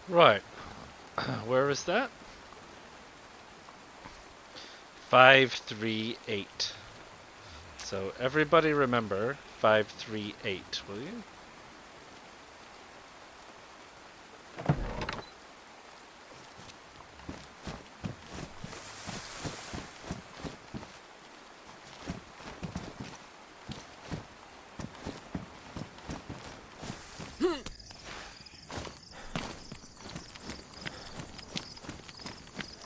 Right. Where is that? 538. So everybody remember 538, will you?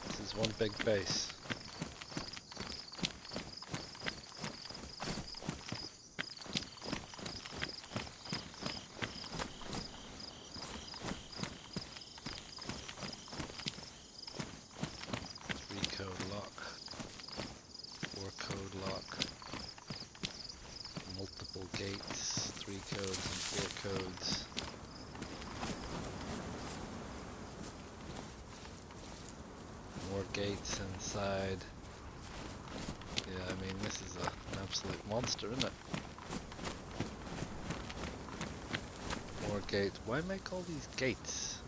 This is one big base. Gates, 3 codes and 4 codes. More gates inside. Yeah, I mean, this is an absolute monster, isn't it? More gates. Why make all these gates?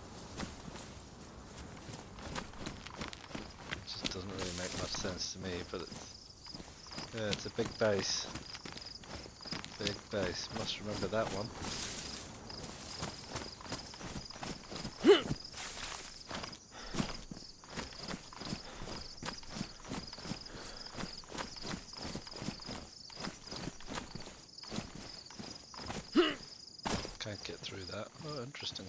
It just doesn't really make much sense to me, but it's a big base. Big base. Must remember that one. Can't get through that. Oh, interesting.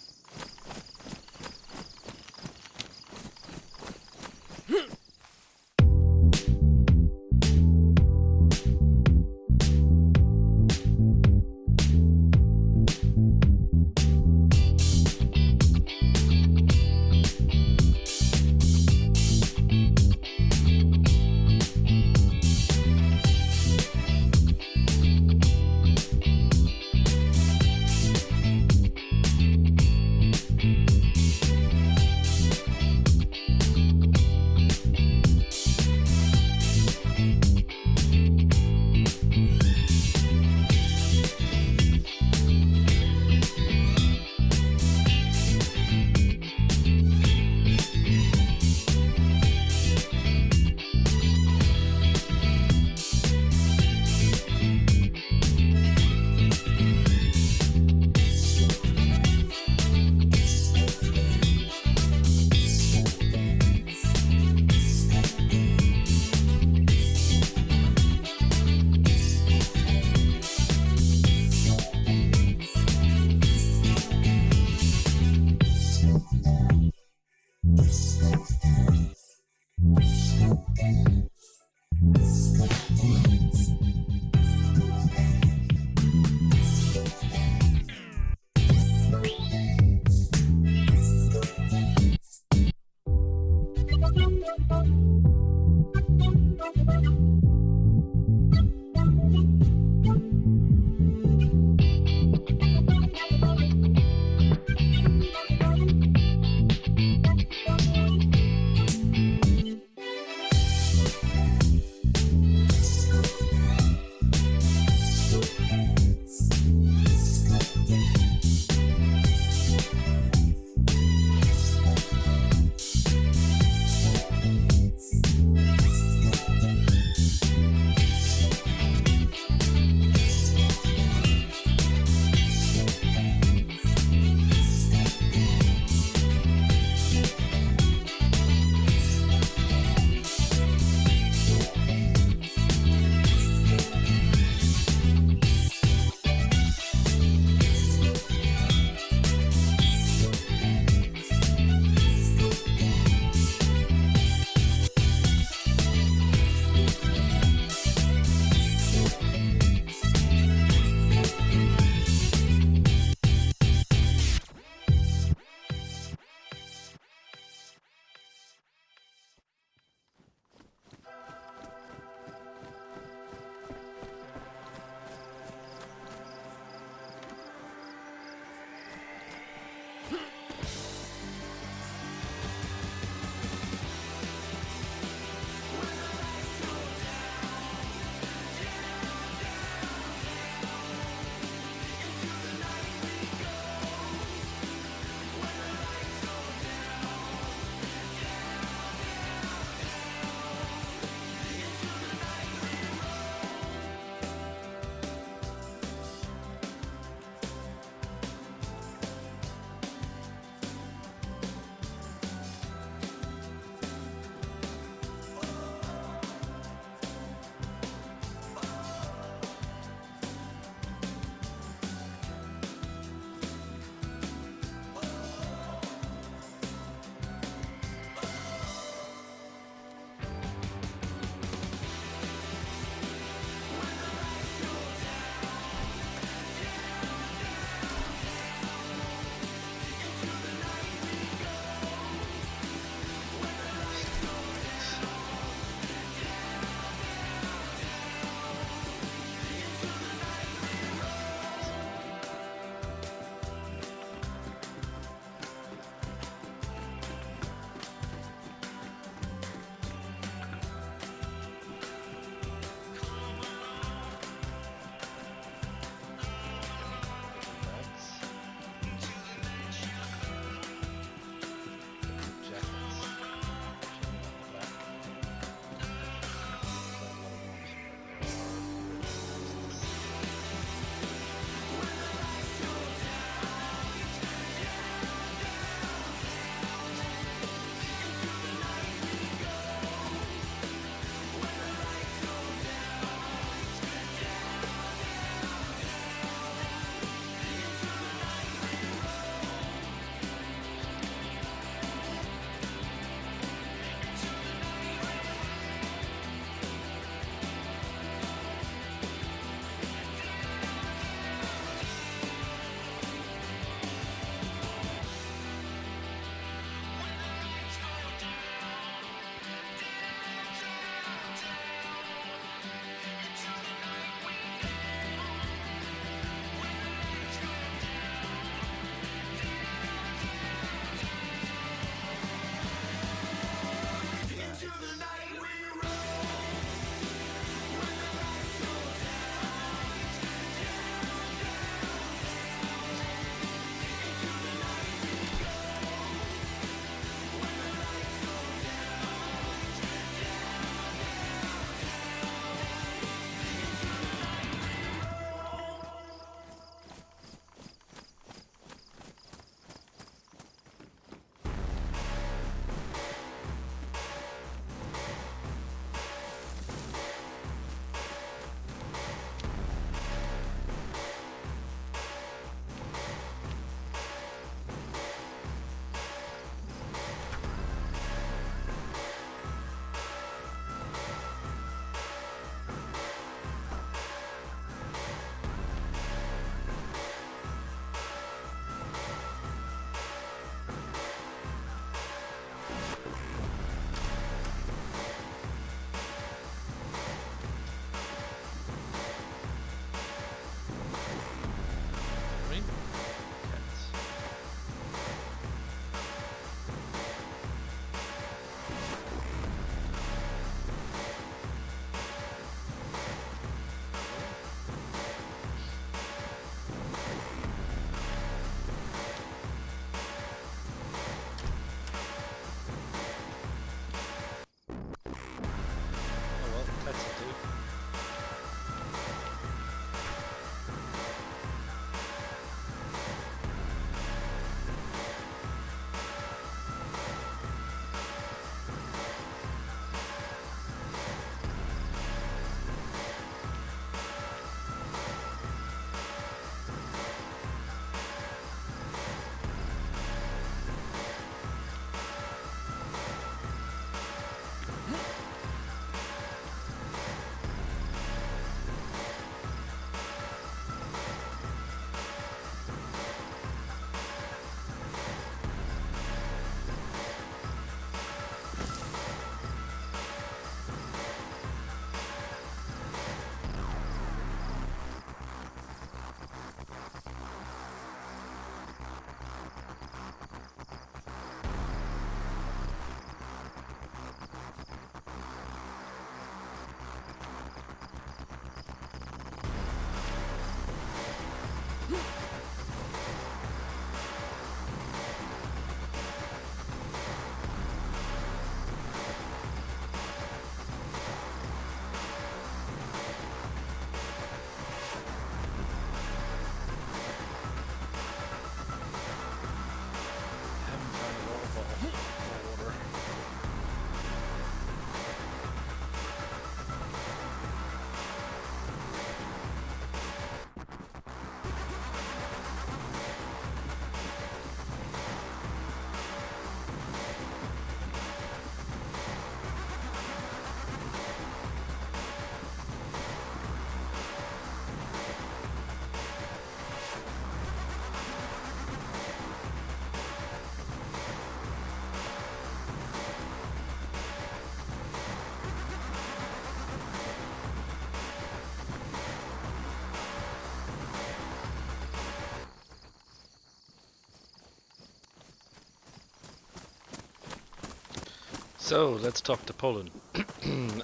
So let's talk to Poland.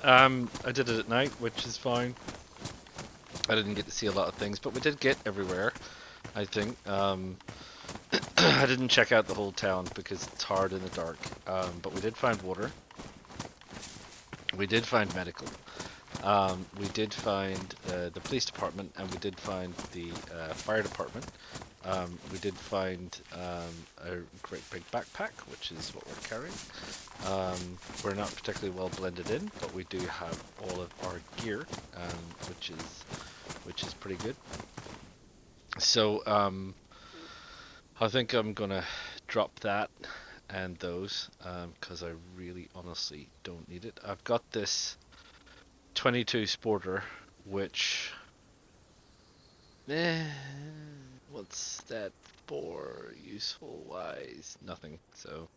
I did it at night, which is fine. I didn't get to see a lot of things, but we did get everywhere, I think. I didn't check out the whole town because it's hard in the dark, but we did find water. We did find medical. We did find the police department, and we did find the fire department. We did find a great big backpack, which is what we're carrying. We're not particularly well blended in, but we do have all of our gear, which is pretty good. So I think I'm gonna drop that and those because I really honestly don't need it. I've got this 22 Sporter, which what's that for useful wise? Nothing. So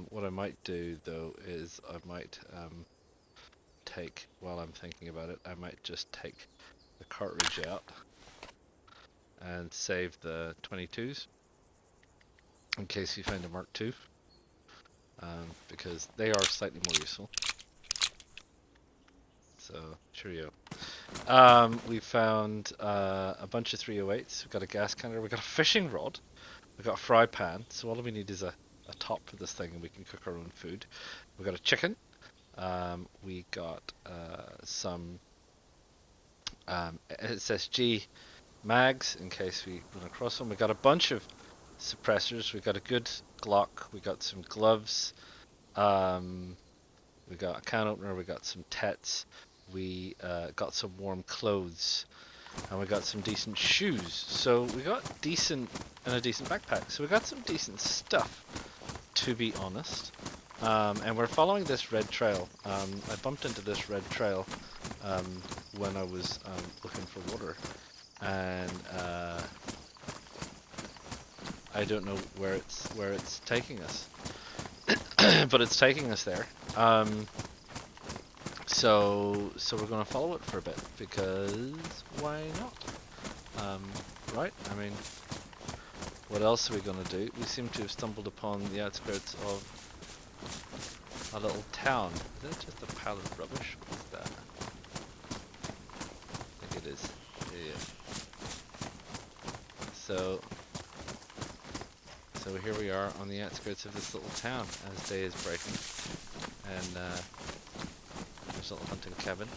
what I might do though is I might take, while I'm thinking about it, I might just take the cartridge out and save the 22s in case we find a Mark II, because they are slightly more useful. So, cheerio. We found a bunch of 308s. We've got a gas canner. We've got a fishing rod. We've got a fry pan. So all we need is a top for this thing, and we can cook our own food. We've got a chicken. We got some SSG mags in case we run across them. We got a bunch of suppressors. We got a good Glock. We got some gloves. We got a can opener. We got some tets. We got some warm clothes, and we got some decent shoes. So we got decent and a decent backpack. So we got some decent stuff, to be honest. And we're following this red trail. I bumped into this red trail when I was looking for water, and I don't know where it's taking us, but it's taking us there. So we're gonna follow it for a bit because why not? Right? I mean, what else are we gonna do? We seem to have stumbled upon the outskirts of a little town. Is that just a pile of rubbish? What is that? I think it is. Yeah. So here we are on the outskirts of this little town as day is breaking, and there's a little hunting cabin.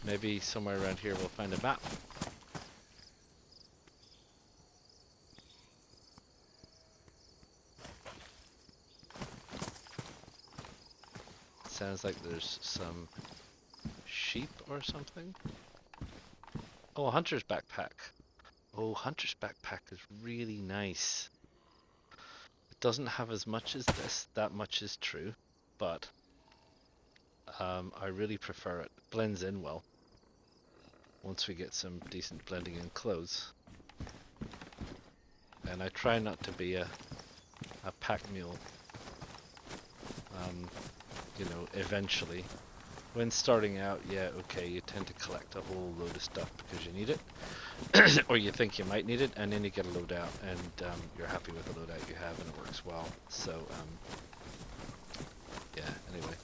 Maybe somewhere around here we'll find a map. Sounds like there's some sheep or something. Oh, a hunter's backpack. Oh, hunter's backpack is really nice. It doesn't have as much as this, that much is true, but I really prefer it. It blends in well once we get some decent blending in clothes. And I try not to be a pack mule. You know, eventually. When starting out, yeah, okay, you tend to collect a whole load of stuff because you need it, or you think you might need it, and then you get a load out, and you're happy with the load out you have, and it works well. So, yeah, anyway.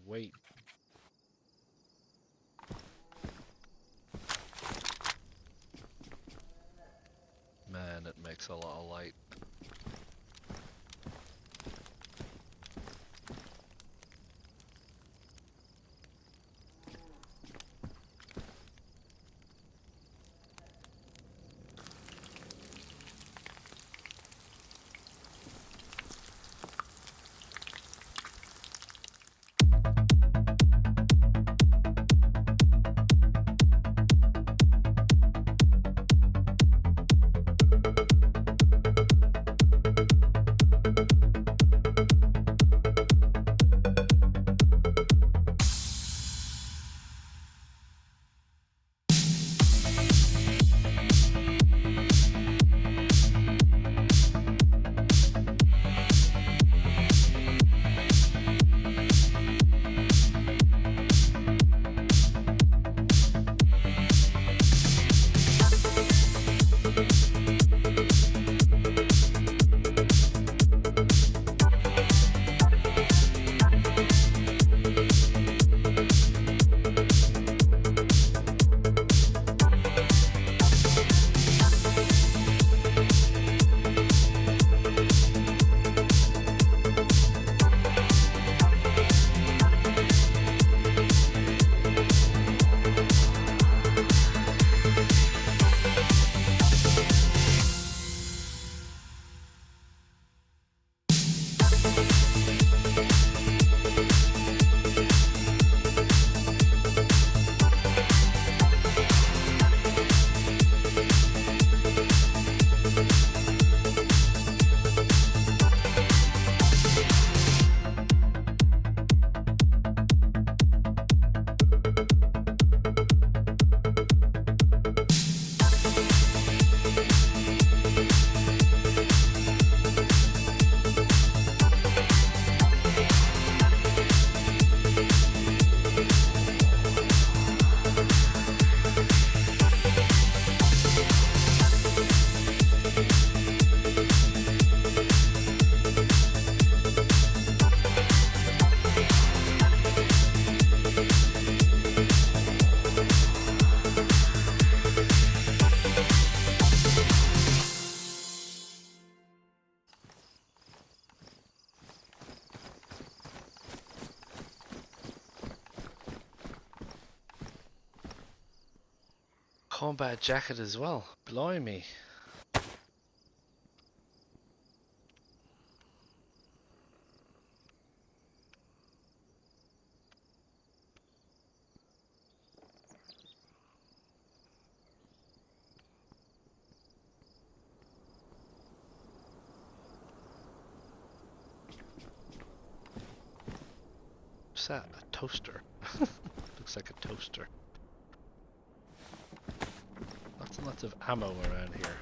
Wait. Man, it makes a lot of light. Combat jacket as well. Blimey. What's that? A toaster. Looks like a toaster. Lots and lots of ammo around here.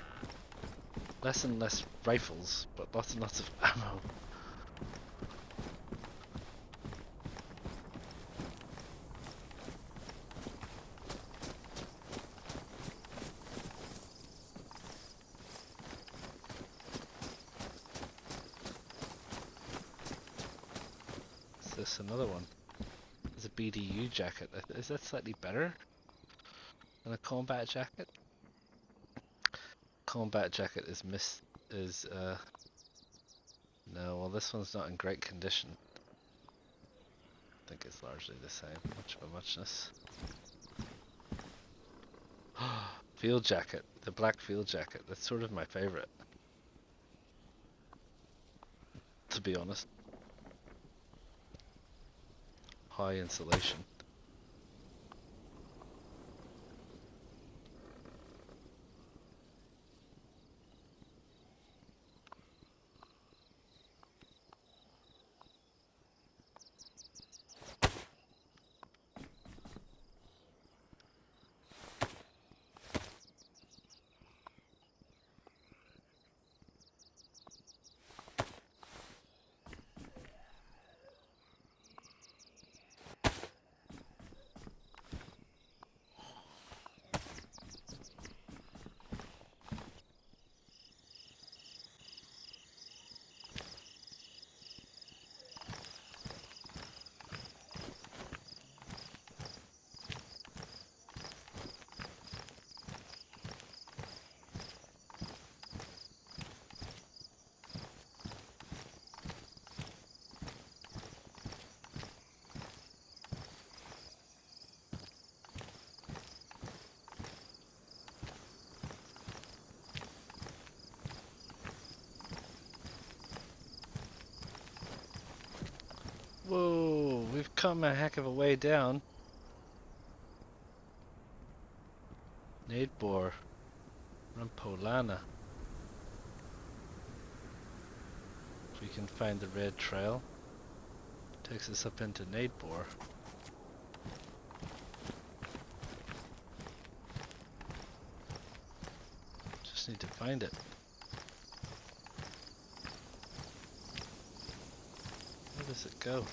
Less and less rifles, but lots and lots of ammo. What's this? Another one. There's a BDU jacket. Is that slightly better than a combat jacket? Combat jacket is no, well this one's not in great condition. I think it's largely the same. Much of a muchness. Field jacket. The black field jacket. That's sort of my favorite, to be honest. High insulation. come a heck of a way down. Nadbor. Rampolana. If we can find the red trail. Takes us up into Nadbor. Just need to find it. Where does it go?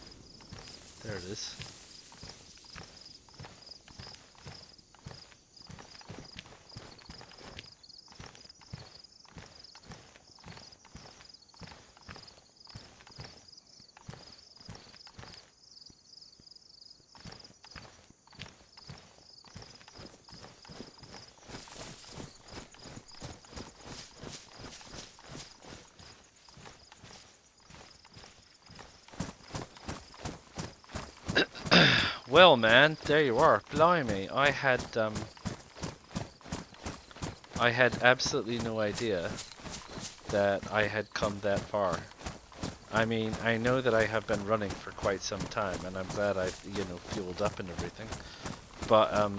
There it is. Well, man, there you are. Blimey, I had absolutely no idea that I had come that far. I mean, I know that I have been running for quite some time, and I'm glad I've, you know, fueled up and everything. But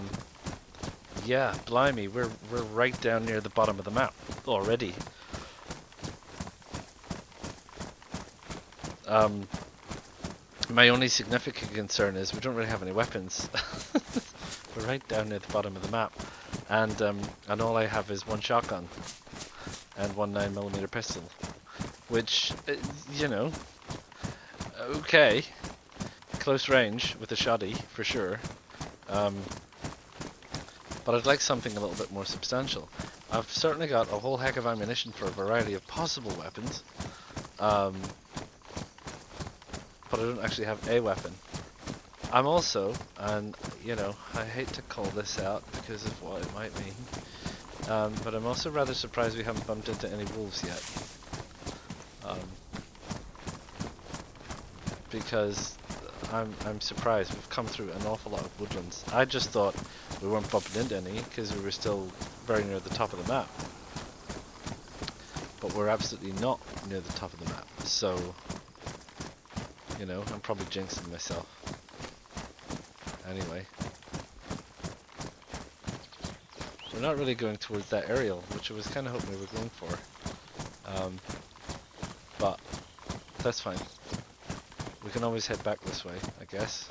yeah, blimey, we're right down near the bottom of the map already. My only significant concern is we don't really have any weapons. We're right down near the bottom of the map, and all I have is one shotgun and one 9mm pistol, which you know, okay, close range with a shoddy for sure. But I'd like something a little bit more substantial. I've certainly got a whole heck of ammunition for a variety of possible weapons. But I don't actually have a weapon. I'm also, and you know, I hate to call this out because of what it might mean, but I'm also rather surprised we haven't bumped into any wolves yet. Because I'm surprised. We've come through an awful lot of woodlands. I just thought we weren't bumping into any because we were still very near the top of the map. But we're absolutely not near the top of the map, so you know, I'm probably jinxing myself. Anyway. We're not really going towards that aerial, which I was kind of hoping we were going for. But that's fine. We can always head back this way, I guess.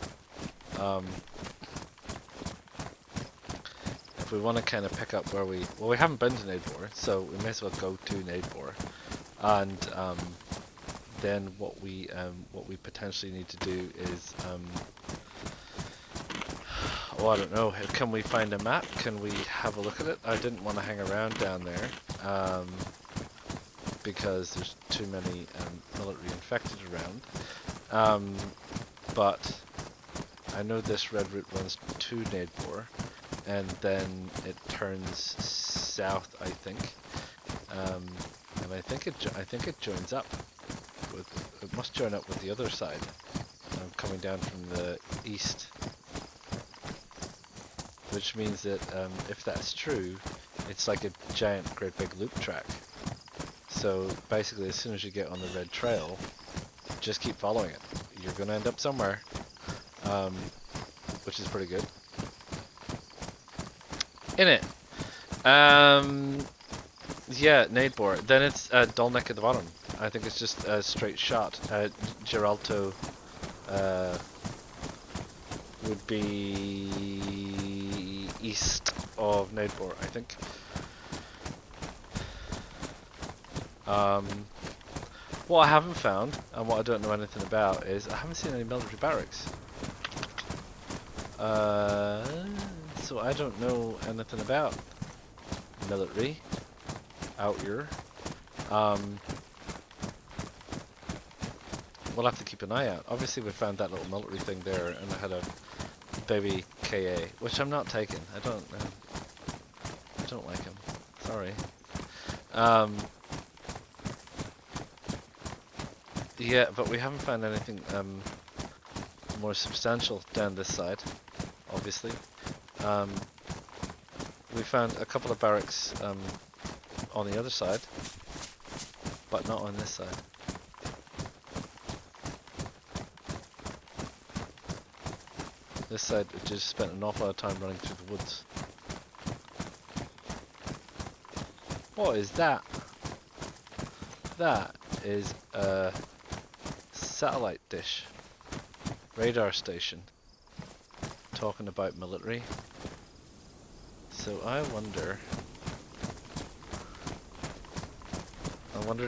If we want to kind of pick up where we haven't been to Nadbor, so we may as well go to Nadbor. And then what we potentially need to do is oh, I don't know, can we find a map? Can we have a look at it? I didn't want to hang around down there because there's too many military infected around, but I know this red route runs to Nadbor and then it turns south, I think, and I think it joins up. It must join up with the other side. I'm coming down from the east, which means that if that's true, it's like a giant, great big loop track. So basically, as soon as you get on the red trail, just keep following it. You're going to end up somewhere, which is pretty good. In it. Yeah, Nadbor. Then it's Dolnik at the bottom. I think it's just a straight shot. Geralto would be east of Nadbor, I think. What I haven't found, and what I don't know anything about, is I haven't seen any military barracks. So I don't know anything about military out here. We'll have to keep an eye out. Obviously we found that little military thing there, and I had a baby KA, which I'm not taking. I don't like him. Sorry. Yeah, but we haven't found anything more substantial down this side, obviously. We found a couple of barracks on the other side, but not on this side. This side, I just spent an awful lot of time running through the woods. What is that? That is a satellite dish. Radar station. Talking about military. So I wonder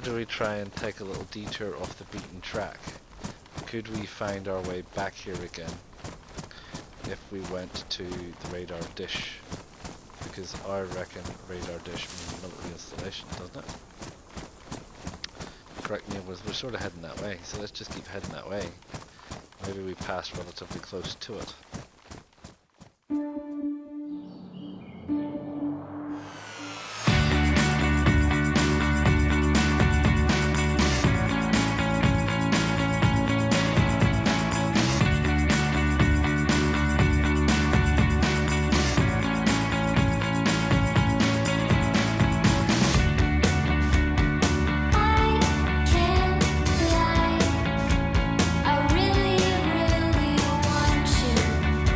do we try and take a little detour off the beaten track? Could we find our way back here again if we went to the radar dish? Because I reckon radar dish means military installation, doesn't it? Correct me, we're sort of heading that way, so let's just keep heading that way. Maybe we pass relatively close to it. I really, really want you.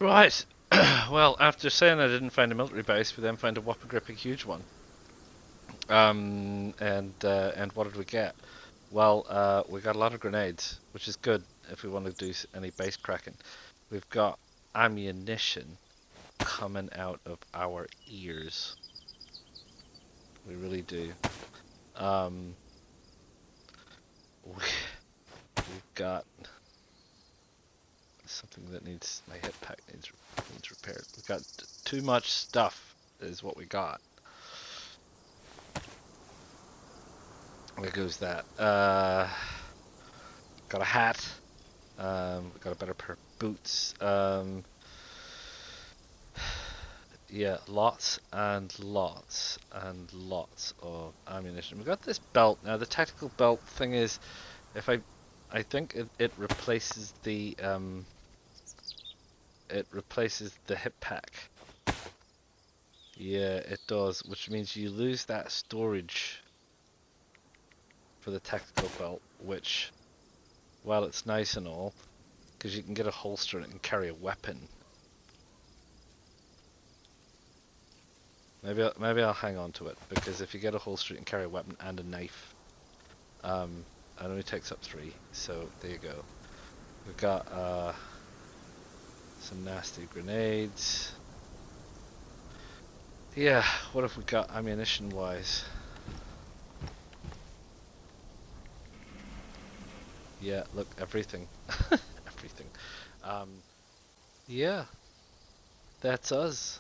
Right. Well, after saying I didn't find a military base, we then found a whopping gripping huge one. And what did we get? Well, we got a lot of grenades, which is good if we want to do any base cracking. We've got ammunition coming out of our ears. We really do. Um, we've got something that needs, my hip pack needs repaired. We've got too much stuff is what we got. Where goes that? Got a hat. We got a better pair of boots. Yeah, lots and lots and lots of ammunition. We got this belt. Now the tactical belt thing is, if I think it replaces the hip pack. Yeah, it does, which means you lose that storage for the tactical belt, which, while it's nice and all, because you can get a holster in it and carry a weapon. Maybe I'll hang on to it, because if you get a holster, you can carry a weapon and a knife. It only takes up 3, so there you go. We've got some nasty grenades. Yeah, what have we got ammunition-wise? Yeah, look, everything. Everything. Yeah, that's us.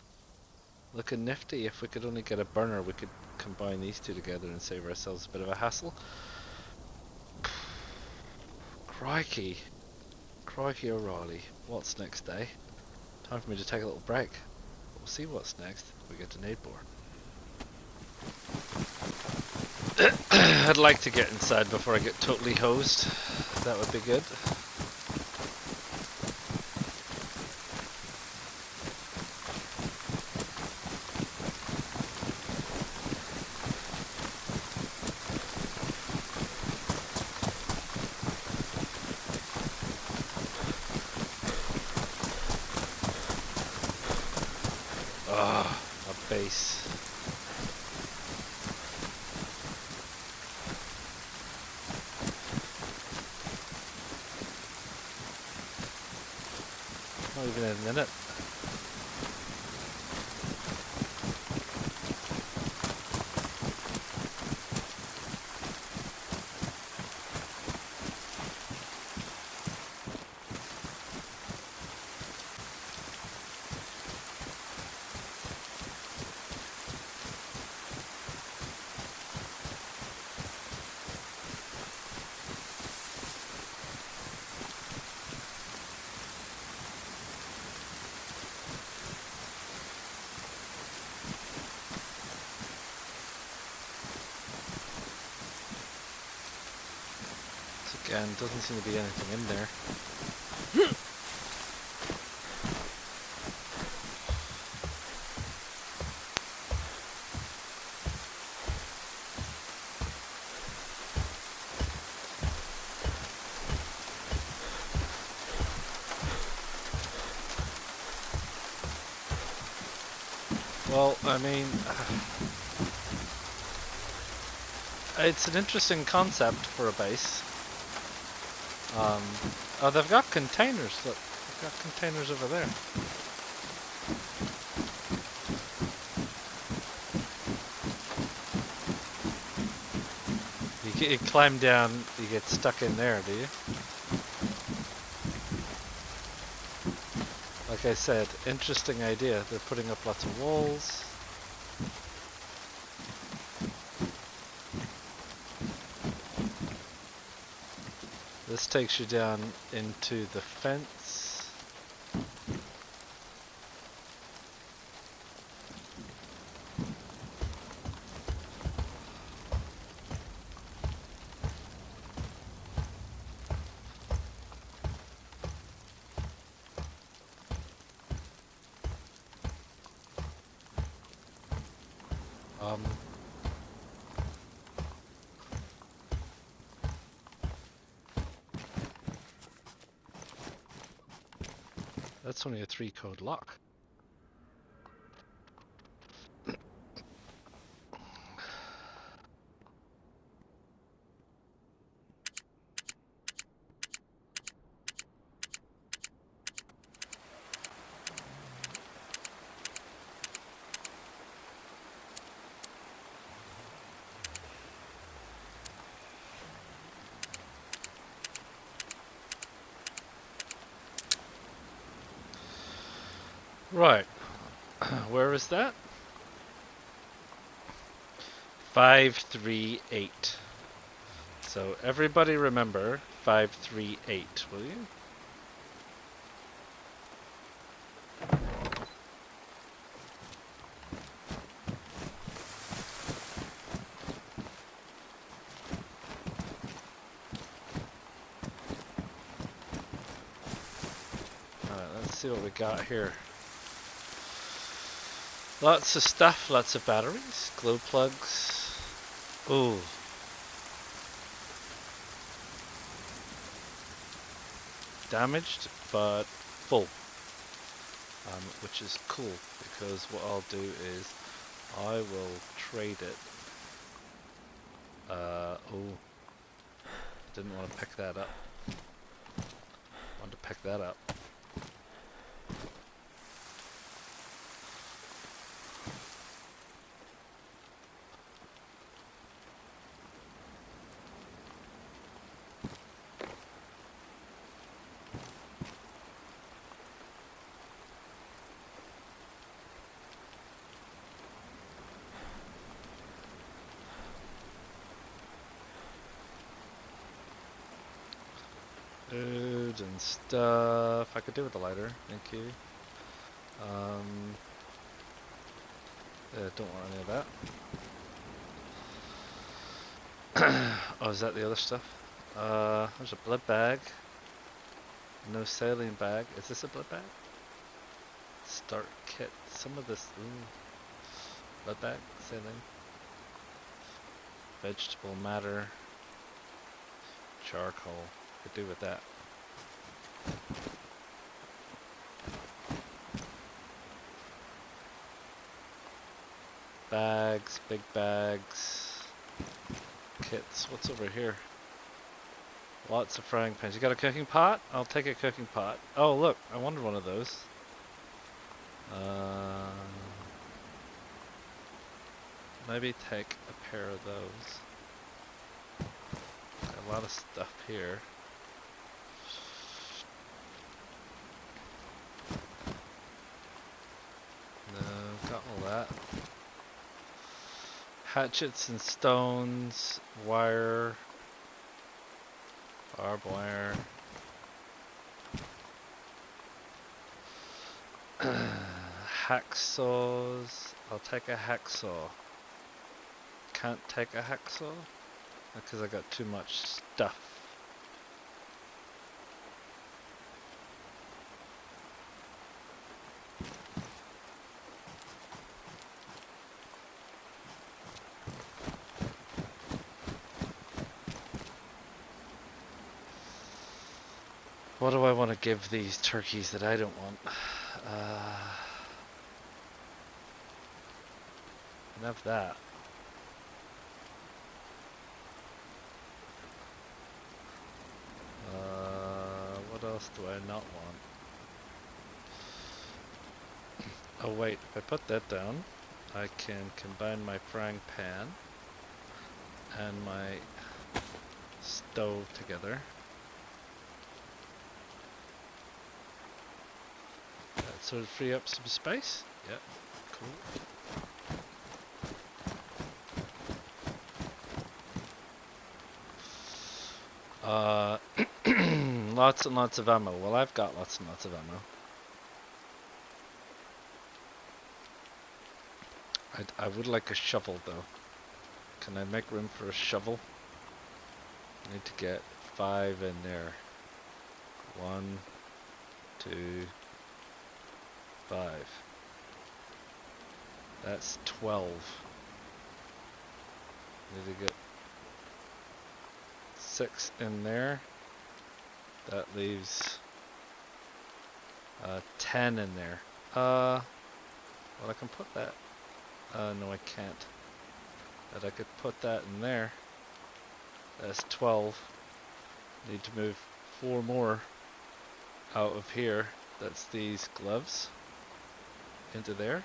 Looking nifty. If we could only get a burner, we could combine these two together and save ourselves a bit of a hassle. Crikey. Crikey O'Reilly. What's next, eh? Time for me to take a little break. We'll see what's next if we get to Nadbor. I'd like to get inside before I get totally hosed. That would be good. Ah, a base. Not even a minute. Again, doesn't seem to be anything in there. Well, I mean, it's an interesting concept for a base. Oh, they've got containers. Look, they've got containers over there. You climb down, you get stuck in there, do you? Like I said, interesting idea. They're putting up lots of walls. This takes you down into the fence. That's it's only a 3-code lock. Right. Where is that? 538. So everybody remember 538, will you? Alright, let's see what we got here. Lots of stuff, lots of batteries, glow plugs. Ooh. Damaged, but full. Which is cool, because what I'll do is I will trade it. Oh. Didn't want to pick that up. Want to pick that up. Food and stuff. I could do with a lighter, thank you. Yeah, don't want any of that. Oh, is that the other stuff? There's a blood bag. No saline bag. Is this a blood bag? Start kit. Some of this. Ooh. Blood bag, saline. Vegetable matter. Charcoal. Could do with that. Bags, big bags. Kits. What's over here? Lots of frying pans. You got a cooking pot? I'll take a cooking pot. Oh, look. I wanted one of those. Maybe take a pair of those. Got a lot of stuff here. No, got all that. Hatchets and stones, wire, barbed wire. Hacksaws. I'll take a hacksaw. Can't take a hacksaw because I got too much stuff. What do I want to give these turkeys that I don't want? I have that. What else do I not want? Oh wait, if I put that down, I can combine my frying pan and my stove together. That sort of free up some space. Yep, cool. Lots and lots of ammo. Well, I've got lots and lots of ammo. I would like a shovel though. Can I make room for a shovel? I need to get 5 in there. 1, 2, 5. That's 12. Need to get 6 in there. That leaves 10 in there. Well, I can put that. No, I can't. But I could put that in there. That's 12. Need to move 4 more out of here. That's these gloves. Into there.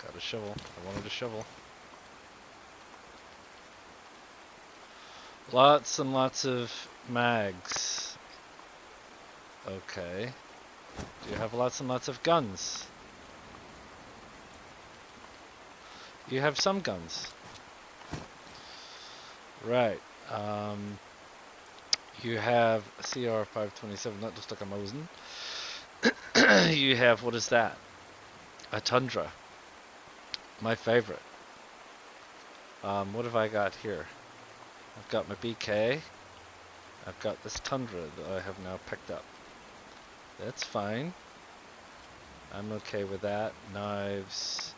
Got a shovel. I wanted a shovel. Lots and lots of mags. Okay. Do you have lots and lots of guns? You have some guns. Right. You have CR527, that looks like a Mosin. You have, what is that? A Tundra. My favorite. What have I got here? I've got my BK. I've got this Tundra that I have now picked up. That's fine. I'm okay with that. Knives,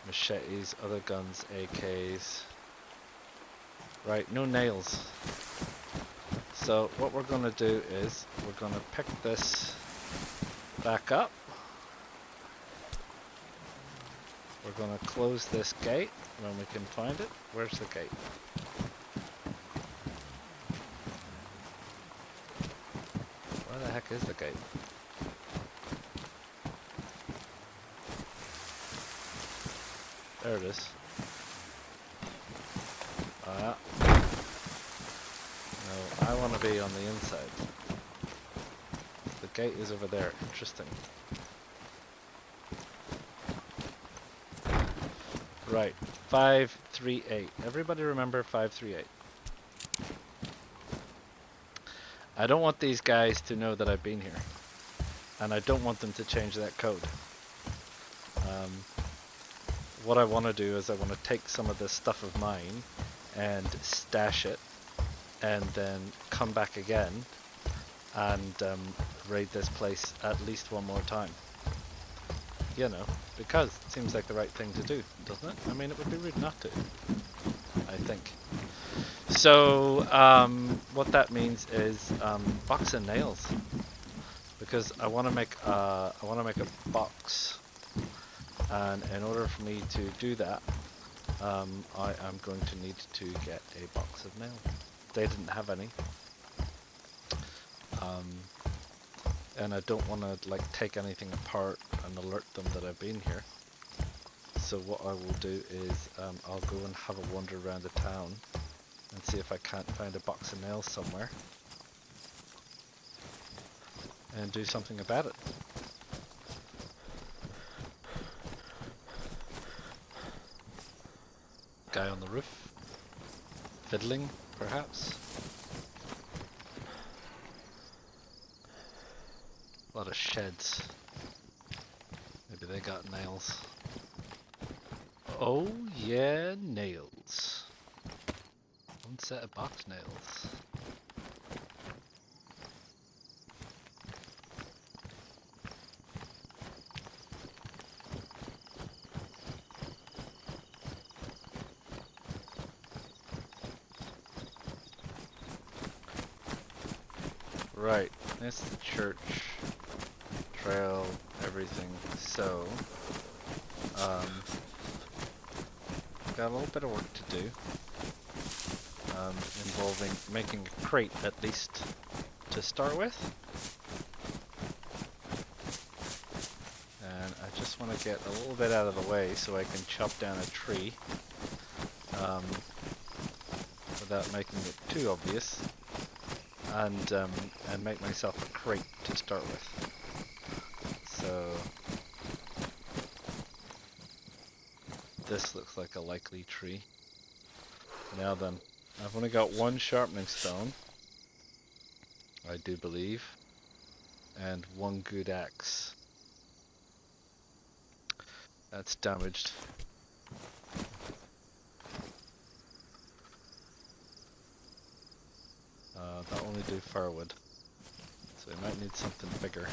machetes, other guns, AKs. Right, no nails. So what we're going to do is we're going to pick this back up. We're going to close this gate when we can find it. Where's the gate? Where the heck is the gate? There it is. No, I want to be on the inside. The gate is over there. Interesting. Right, 538. Everybody remember 538. I don't want these guys to know that I've been here. And I don't want them to change that code. What I want to do is I want to take some of this stuff of mine and stash it and then come back again and raid this place at least one more time. You know, because it seems like the right thing to do, doesn't it? I mean, it would be rude not to, I think. So, what that means is box and nails, because I want to make a box, and in order for me to do that, I am going to need to get a box of nails. They didn't have any. And I don't want to like take anything apart and alert them that I've been here. So what I will do is I'll go and have a wander around the town and see if I can't find a box of nails somewhere and do something about it. Guy on the roof, fiddling perhaps. A lot of sheds. Maybe they got nails. Oh yeah, nails. One set of box nails. Right, that's the church. Trail, everything. So, got a little bit of work to do, involving making a crate at least to start with. And I just want to get a little bit out of the way so I can chop down a tree without making it too obvious, and make myself a crate to start with. So this looks like a likely tree. Now then, I've only got one sharpening stone, I do believe, and one good axe. That's damaged. That'll only do firewood, so I might need something bigger.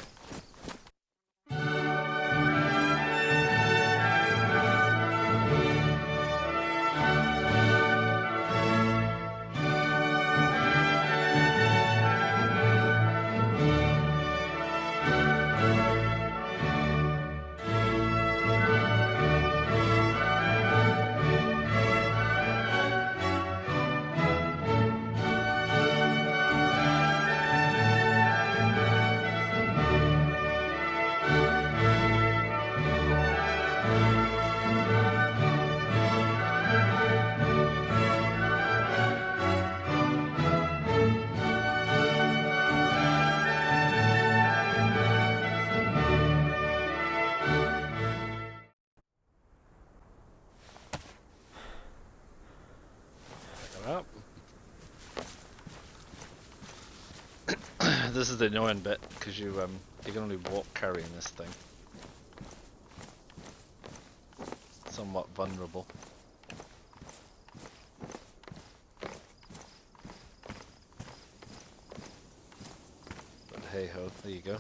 this is the annoying bit, because you can only walk carrying this thing. Somewhat vulnerable. But hey ho, there you go.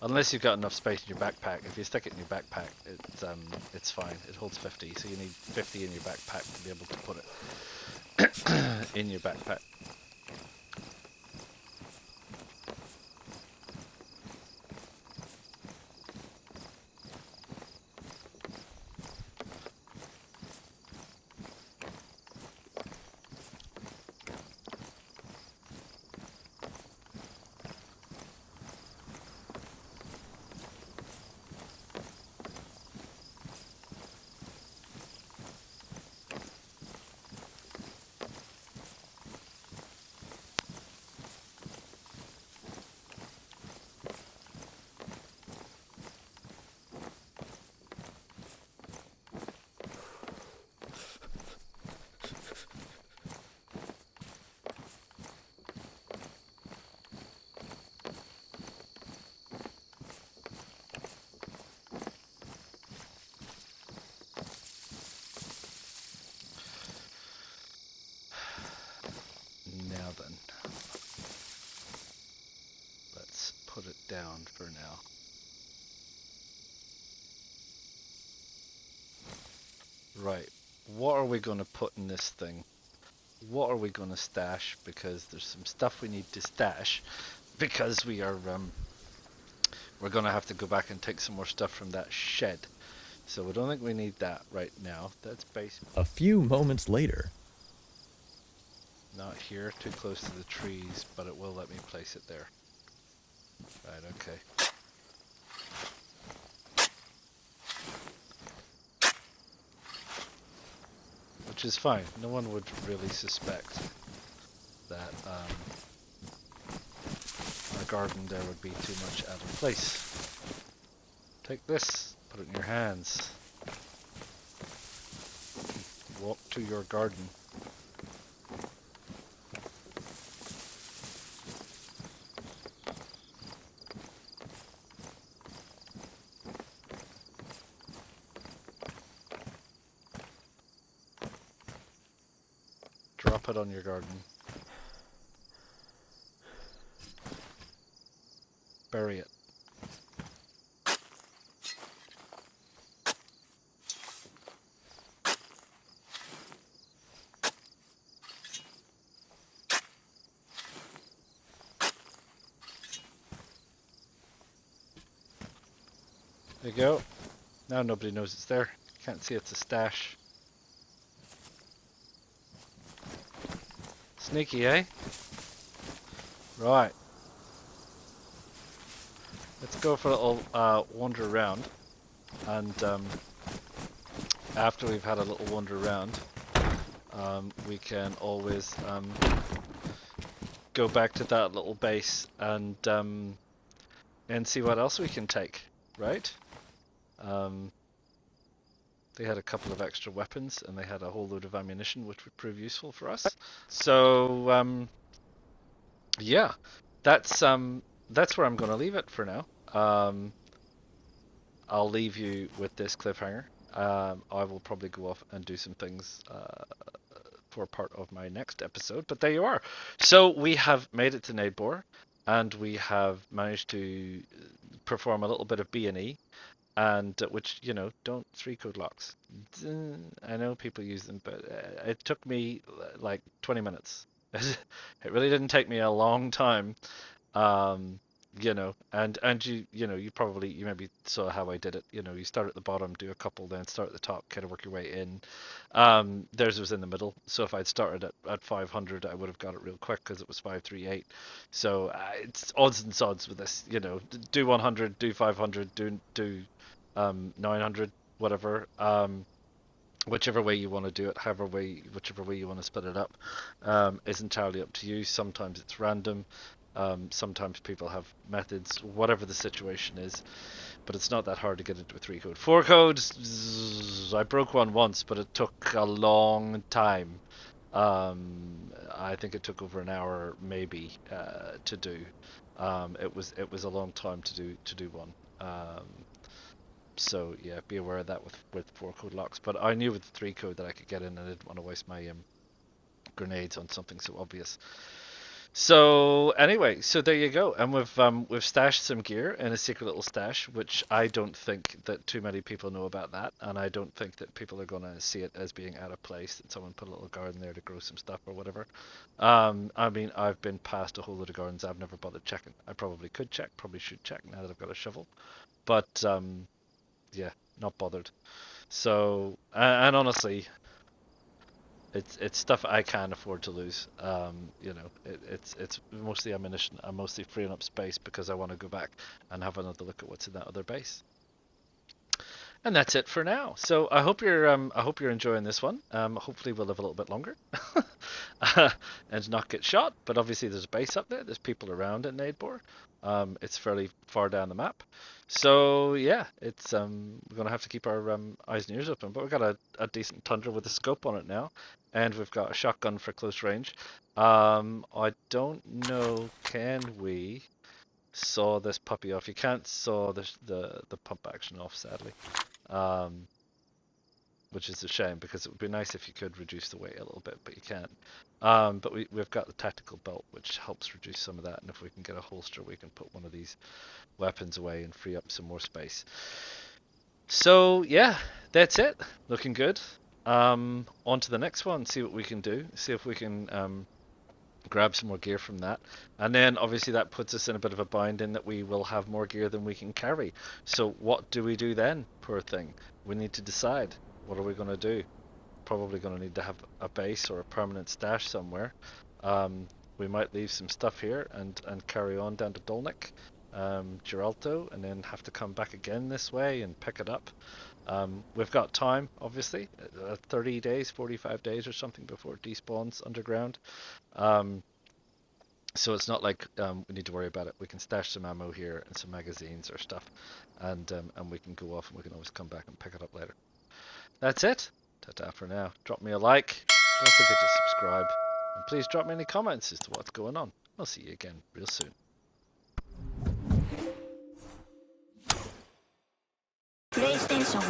Unless you've got enough space in your backpack. If you stick it in your backpack, it's fine. It holds 50, so you need 50 in your backpack to be able to put it in your backpack. Now then, let's put it down for now. Right, what are we going to put in this thing? What are we going to stash? Because there's some stuff we need to stash, because we're going to have to go back and take some more stuff from that shed. So we don't think we need that right now. That's basic. A few moments later. Not here, too close to the trees, but it will let me place it there. Right, okay. Which is fine. No one would really suspect that our garden there would be too much out of place. Take this, put it in your hands. Walk to your garden. Drop it on your garden. Bury it. There you go. Now nobody knows it's there. Can't see it's a stash. Sneaky, eh? Right. Let's go for a little wander around. And after we've had a little wander around, we can always go back to that little base and see what else we can take, right? They had a couple of extra weapons and they had a whole load of ammunition, which would prove useful for us. So yeah, that's where I'm going to leave it for now. I'll leave you with this cliffhanger. I will probably go off and do some things for part of my next episode, but there you are. So we have made it to Nadbor, and we have managed to perform a little bit of B&E, and which, you know, don't 3-code locks. I know people use them, but it took me like 20 minutes. It really didn't take me a long time. You know, and you know, you maybe saw how I did it. You know, you start at the bottom, do a couple, then start at the top, kind of work your way in. Theirs was in the middle, so if I'd started at 500, I would have got it real quick because it was 538. So it's odds and sods with this. You know, do 100, do 500, do 900, whatever. Whichever way you want to do it, whichever way you want to split it up, is entirely up to you. Sometimes it's random. Sometimes people have methods, whatever the situation is, but it's not that hard to get into a 3-code. 4 codes, I broke one once, but it took a long time. I think it took over an hour maybe to do. It was a long time to do one. So yeah, be aware of that with 4 code locks. But I knew with the 3 code that I could get in, and I didn't want to waste my grenades on something so obvious. So anyway, so there you go, and we've stashed some gear in a secret little stash, which I don't think that too many people know about that, and I don't think that people are gonna see it as being out of place that someone put a little garden there to grow some stuff or whatever. I mean, I've been past a whole lot of gardens I've never bothered checking. I probably could check, probably should check now that I've got a shovel, but yeah, not bothered. So and honestly, it's stuff I can't afford to lose. It's mostly ammunition. I'm mostly freeing up space because I want to go back and have another look at what's in that other base. And that's it for now. So I hope you're enjoying this one. Hopefully we'll live a little bit longer and not get shot. But obviously there's a base up there. There's people around in Nadbor. It's fairly far down the map. So yeah, it's we're gonna have to keep our eyes and ears open. But we've got a decent tundra with a scope on it now, and we've got a shotgun for close range. I don't know. Can we saw this puppy off? You can't saw the pump action off, sadly. Um, which is a shame because it would be nice if you could reduce the weight a little bit, but you can't. But we've got the tactical belt, which helps reduce some of that, and if we can get a holster, we can put one of these weapons away and free up some more space. So yeah, that's it. Looking good. On to the next one. See what we can do. See if we can grab some more gear from that, and then obviously that puts us in a bit of a bind in that we will have more gear than we can carry. So what do we do then? Poor thing. We need to decide. What are we going to do? Probably going to need to have a base or a permanent stash somewhere. We might leave some stuff here and carry on down to Dolnik, Geralto, and then have to come back again this way and pick it up. We've got time, obviously, 30 days, 45 days or something before it despawns underground. So it's not like we need to worry about it. We can stash some ammo here and some magazines or stuff, and we can go off and we can always come back and pick it up later. That's it. Ta-ta for now. Drop me a like. Don't forget to subscribe. And please drop me any comments as to what's going on. I'll see you again real soon. PlayStation